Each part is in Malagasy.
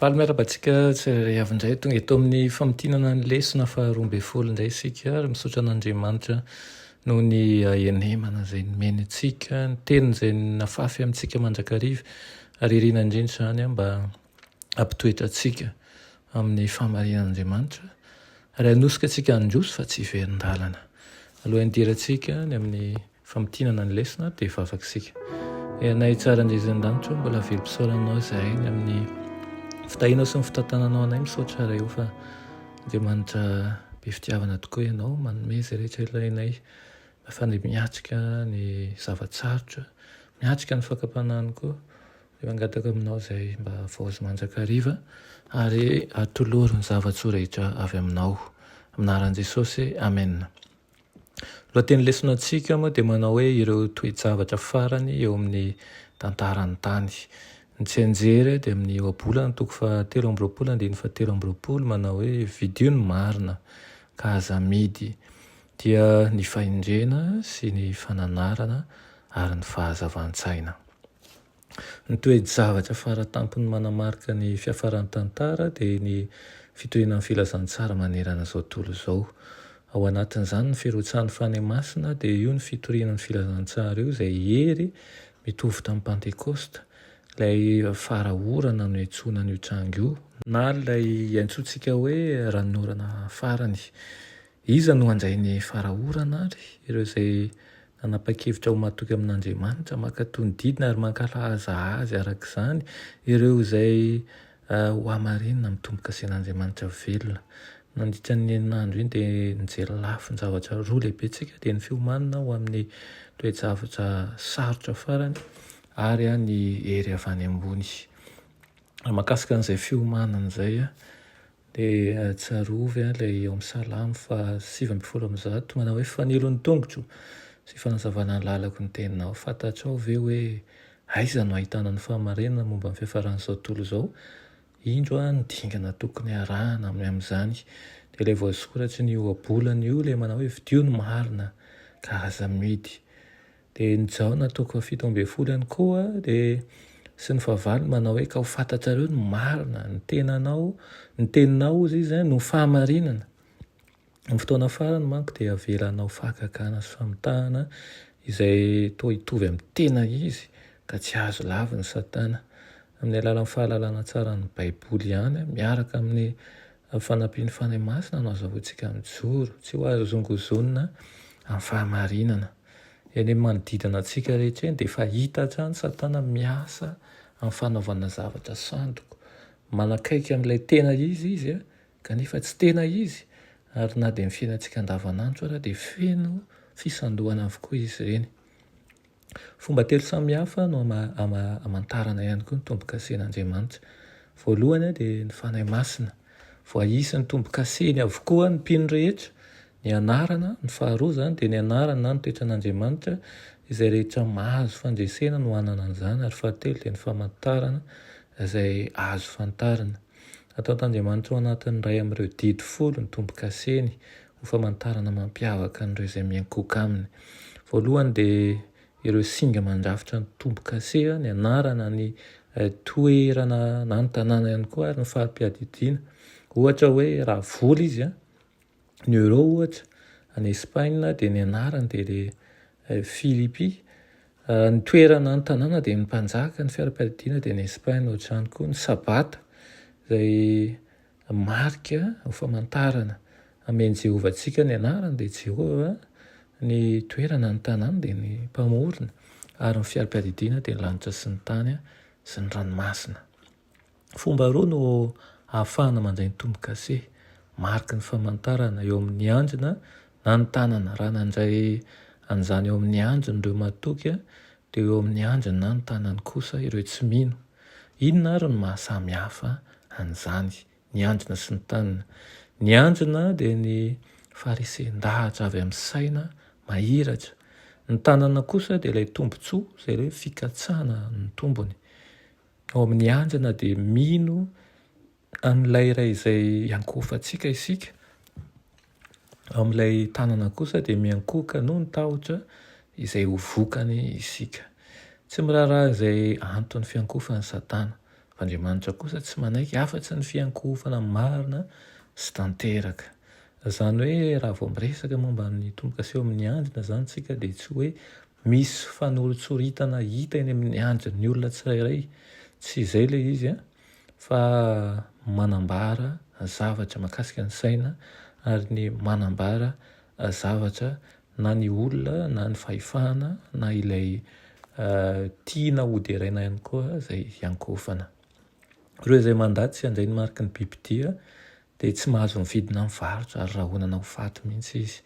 Faly miarabantsika tsy avindray tonga eto amin'ny famotinana ny lesona faharoa ambin'ny folo indray isika ary misaotra an'Andriamanitra noho ny enemana izay nomeny antsika, ny teniny izay nafafy amintsika mandrakariva ary irina indrindra izany mba hampitoetra antsika amin'ny fahamarinan'Andriamanitra ary hanosika antsika handroso fa tsy hiverin-dalana. Alohan'ny hidirantsika ny amin'ny famotinana ny lesona dia vavaka isika. Nay tsara Andriamanitra mbola velom-pisaoranao izahay ny amin'ny fitahinao sy ny fitantananao anay misaotra ray io fa Andriamanitra be fitiavana tokoa ianao manome izay rehetra ilainay fa ny miatrika ny zavatsarotra, miatrika ny fakapanany koa dia mangataka aminao izay mba vaozy mandrakariva ary atoloro ny zavatsoa rehetra avy aminao. Aminaran'i Jesosy, amen. Lohateny lesonantsika moa dia manao hoe ireo toe-javatra farany eo amin'ny tantaran'ny tany. Ny tsy anjery dia amin'ny ohabolana toko fahatelo amby roapolo andininy fahatelo amby roapolo manao hoe vidio ny marina ka aza midy dia ny fahendrena sy ny fananarana ary ny fahazavan-tsaina. Ny toe-javatra faratampony manamarika ny fiafaran'ny tantara dia ny fitoriana amin'ny filazantsara manerana izao tontolo izao. Ao anatin'izany ny firontsahan'ny fanahy-masina dia io ny fitoriana ny filazantsara io izay hery mitovy tamin'ny Pentekosta, ilay farahorana no iantsoana an'io tranga io na ilay iantsoantsika hoe ranorana farany. Iza no hanjain'ny farahorana ary ireo izay nanapa-kevitra ho matoky amin'Andriamanitra maka tony-didina ary mankalaza azy araka izany, ireo izay ho hamarinina mitombo-kasen'Andriamanitra velona. Nandritra ny eninandro iny dia nijery lafy ny zavatra roa lehibentsika dia ny fiomanana ho amin'ny toe-javatra sarotra farany ary ny hery avy any ambony. Mahakasika an'izay fiomanana izay dia tsarovy ilay ao amin'ny Salamo fa 7:1 manao hoe fanilo ny tongotro sy fanazavana ny lalako ny teninao. Fantatrao ve hoe aiza no ahitana ny fahamarinana momba ny fiafaran'izao tontolo izao? Indro ny dingana tokony arahana amin'izany. Dia ilay voasoratry ny ohabolana io ilay manao hoe vidio ny marina ka aza midy. Dia ny Jaona toko 7:10 ihany koa dia sy ny fahavalo manao hoe ka ho fantatrareo ny marina, ny teninao izy no fahamarinana. Ny fotoana farany manko dia avelanao fahakakana sy famitahana izay toa hitovy amin'ny tena izy ka tsy azo lava ny Satana. Amin'ny alalan'ny fahalalana tsara ny Baiboly ihany miaraka amin'ny fanampian'ny fanahy-masina no azahoantsika mijoro, tsy ho azo zongozonina amin'ny fahamarinana. Eny manodidina antsika rehetra eny dia efa hita hatrany Satana miasa amin'ny fanaovana zavatra sandoka. Manakaiky amin'ilay tena izy kanefa tsy tena izy ary na dia ny fiainantsika andavanandro ary dia feno fisandohana avokoa izy ireny. Fomba telo samihafa no hamantarana ihany koa ny tombo-kasen'Andriamanitra. Voalohany dia ny fanahy-masina, voaisy ny tombo-kaseny avokoa ny mpino rehetra, ny anarana. Ny faharoa izany dia ny anarana ny toetran'Andriamanitra izay rehetra mahazo fandresena no hanana an'izany ary fahatelo dia ny famantarana izay azo fantarina. Ataon'Andriamanitra ao anatin'ny iray amin'ireo didy folo ny tombo-kaseny ho famantarana mampiavaka an'ireo izay miankoka aminy. Voalohany dia ireo singa mandrafitra ny tombo-kase, ny anarana, ny toerana na ny tanàna ihany koa ary ny fahampiadidiana. Ohatra hoe raha voly izy ny euro ohatra, any Espaina dia ny anarany dia Filipy, ny toerana ny tanàna dia ny mpanjaka, ny fiara-piadidiana dia ny Espaina ohatrany koa, ny sabata izay marika ho famantarana amen'i Jehovah antsika ny anarany dia Jehovah, ny toerana ny tanàna dia ny mpamorona ary ny fiara-piadidiana dia ny lanitra sy ny tany sy ny ranomasina. Fomba roa no ahafahana mandray ny tombo-kase, mariky ny famantarana eo amin'ny andrina na ny tanana. Raha nandray an'izany eo amin'ny andriny ireo matoky dia eo amin'ny andriny na ny tanany kosa ireo tsy mino. Inona ary no mahasamy hafa an'izany, ny andrina sy ny tanana? Ny andrina dia ny faharesen-dahatra avy amin'ny saina mahiratra. Ny tanana kosa dia ilay tombontsoa izay hoe fikatsahana ny tombony. Ao amin'ny andrina dia mino an'ilay iray izay iankofantsika isika. Ao amin'ilay tanana kosa dia miankoka noho ny tahotra izay ho vokany isika. Tsy miraharaha izay anton'ny fiankofan'ny Satana Andriamanitra kosa tsy manaiky afa-tsy ny fiankofana marina sy tanteraka. Zany hoe raha vao miresaka momba ny tomboka seho amin'ny andrina zany tsika dia tsy hoe misy fanoritsoritana hita eny amin'ny andrin'ny olona tsirairay. Tsy izay ilay izy a, fa manambara zavatra mahakasika ny saina ary ny manambara zavatra na ny olona na ny fahefana na ilay tiana hoderaina ihany koa izay hiankofana. Ireo izay mandaty sy handray ny mariky ny bibidia dia tsy mahazo mividina mivarotra ary raha honana ho faty mihitsy izy,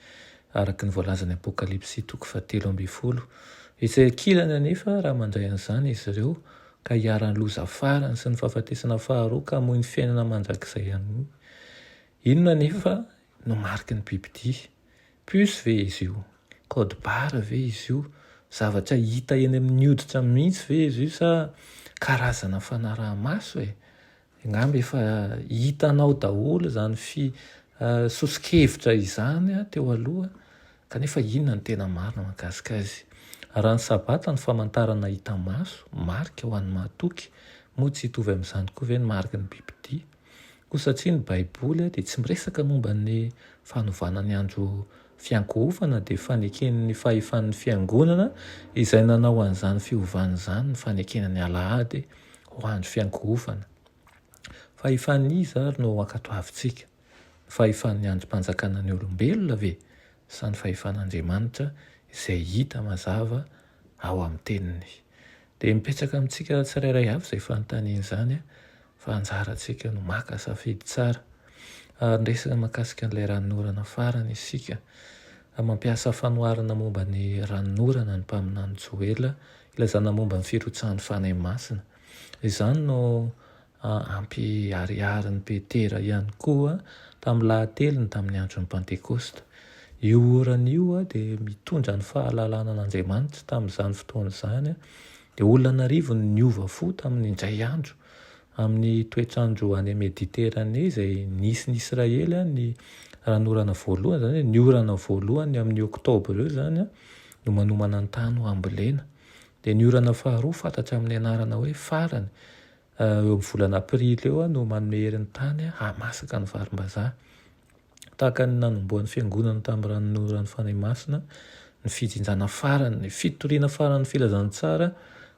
araka ny voalazan'ny Apokalipsy 7:12. Itsakilany anefa raha mandray an'izany izy ireo ka hiara-ny loza farany sy ny fahafatesana faharoa ka hamoy ny fiainana mandrakizay ihany. Inona anefa no mariky ny bibidia? Puce ve izy io? Code barre ve izy io? Zavatra hita eny amin'ny hoditra mihitsy ve izy io sa karazana fanaraha-maso e? Angamba efa hitanao daholo zany sosokevitra izany teo aloha, kanefa inona ny tena marina mahakasika azy? Raha ny sabata ny famantarana hita maso, marika ho an'ny mahatoky, moa tsy hitovy amin'izany koa ve ny mariky ny bibidia? Koa satria ny baiboly dia tsy miresaka momba ny fanovana ny andro fiankofana dia faneken'ny fahefan'ny fiangonana izay nanao an'izany fiovana izany, ny fanekenany alahady ho andro fiankofana. Fahefan'iza ary no ankatoavintsika? Fahefan'ny androm-panjakana ny olombelona ve? Sa ny fahefan'Andriamanitra izay hita mazava ao amin'ny teniny? Dia mipetraka amintsika tsirairay avy izay fanontaniana izany fa anjarantsika no maka safidy tsara. Resaka mahakasika an'ilay ranonorana farany isika. Mampiasa fanoharana momba ny ranonorana ny mpaminany Joela, ilazana momba ny firotsahan'ny fanahy masina. Izany no ampiariarin'ny Petera ihany koa tamin'ny lahateliny tamin'ny andron'ny Pentekosta. Io orana io dia mitondra ny fahalalana an'Andriamanitra tamin'izany fotoana izany dia olona arivo no niova fo tamin'ny indray andro amin'ny toetrandro any Mediterane izay nisy ny Israely ny ranorana voalohany zany ny orana voalohany amin'ny oktobra eo zany no manomana ny tany ho ambolena. Dia ny orana faharoa fantatra amin'ny anarana hoe farany eo amin'ny volana aprily eo no manome herin'ny tany hamasaka ny varim-bazaha. Tahaka ny nanomboan'ny fiangonana tamin'ny ranonoran'ny fanahy masina, ny fijinjana farany, ny fitoriana farany filazantsara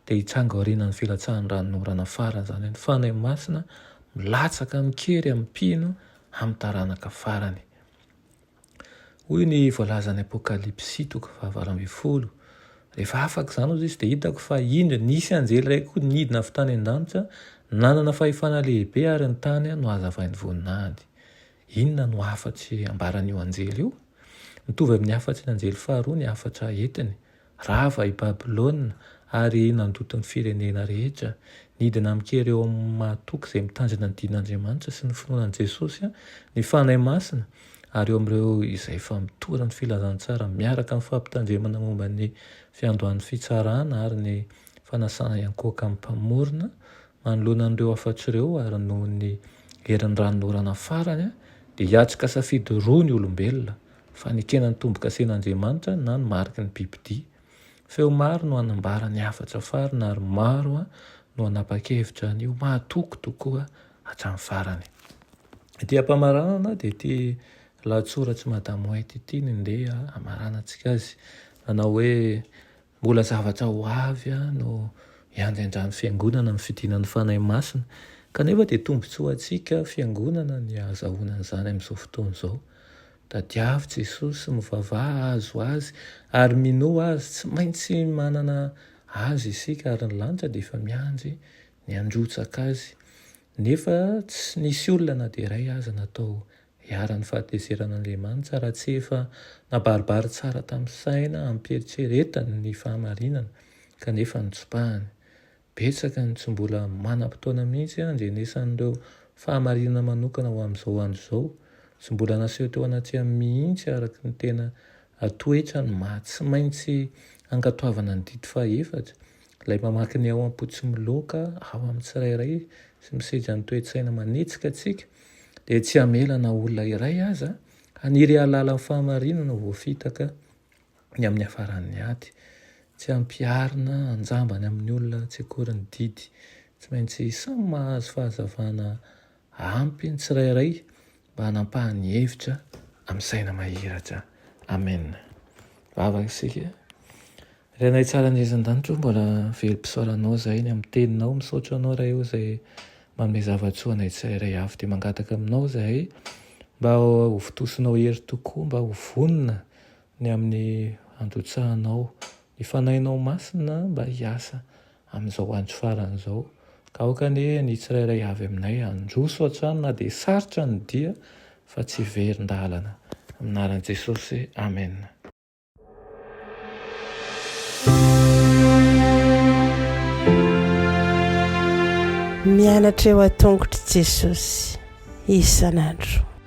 dia hitsanga aorianan'ny filatsahan'ny ranonorana farany zany ny fanahy masina milatsaka mikery amin'ny mpino amin'ny taranaka farany. Hoy ny voalazan'ny Apokalipsy 7:20. Rehefa afaka izany ozy izy dia hitako fa nisy anjely iray koa nidina avy tany an-danitra, nanana fahefana lehibe ary ny tany no hazavain'ny voninahity. Inona no afatsy ambaran'io anjely io? Mitovy amin'ny afatsy ny anjely faharoa ny afatra entiny. Rava i Babilôna ary nandoto ny firenena rehetra, nidina mikery eo amin'ny mahatoky izay mitandrina ny din'Andriamanitra sy ny finoanan'i Jesosy ny fanahy masina, ary eo amin'ireo izay efa mitora ny filazantsara miaraka amin'ny fampitandremana momba ny fiandohan'ny fitsarana ary ny fanasana iankoaka amin'ny mpamorona manoloana an'ireo afatr'ireo ary noho ny herin'ny ranonorana farany dia hiatrika safidy roa ny olombelona, fanekenany tombo-kasen'Andriamanitra na ny mariky ny bibidia. Feo maro no anambara ny afatra farany ary maro no anapa-kevitra an'io mahatoky tokoa hatramin'ny farany. Ity ampamaranana dia ity lahatsoratry Madamo White ity no ndeha hamaranantsika azy. Manao hoe mbola zavatra ho avy no hiandry-andran'ny fiangonana amin'ny fidinan'ny fanahy masina. Kanefa dia tombontsoa antsika fiangonana ny ahazahoana an'izany amin'izao fotoana izao. Tadiavy Jesosy sy mivavaha azo azy ary minoa azy, tsy maintsy manana azy isika ary ny lanitra dia efa miandry ny handrotsaka azy. Nefa tsy nisy olona na dia iray aza natao hiara-ny fahatezeran'Andriamanitra raha tsy efa nabaribary tsara tamin'ny saina hampieritrretany ny fahamarinana kanefa nitsopahany. Betsaka ny tsy mbola manam-potoana mihitsy handrenesan'ireo fahamarinana manokana ho amin'izao andro izao. Tsy mbola naseho teo anaty mihitsy araka ny tena toetra ny tsy maintsy ankatoavana ny dito faha-efatra. Ilay mamaky ny ao am-potsy miloaka ao amin'ny tsirairay sy misedra ny toe-tsaina manetsika antsika dia tsy hamelana olona iray aza haniry halala amin'ny fahamarinana voafitaka ny amin'ny hafaran'ny ady. Tsy hampiarina anjambany amin'ny olona tsy akorin'ny didy tsy maintsy samy mahazo fahazavana ampy ny tsirairay mba hanampahany hevitra amin'ny saina mahiratra. Amen. Vavaka isika. Renay tsara ndrezan-danitro mbola velom-pisaoranao zahay ny amin'ny teninao, misaotra anao raha eo izay manome zavatsoanay tsirairay avy dia mangataka aminao zahay mba ho vitosinao hery tokoa, mba ho vonona ny amin'ny androtsahanao, ny fanahinao masina mba hiasa amin'izao andro faran'izao. Ka aokany ny tsirairay avy aminay androso hatrany na dia sarotra ny dia fa tsy verin-dalana. Aminaran'i Jesosy. Amen. Mianatra eo an-tongotry Jesosy isan'andro.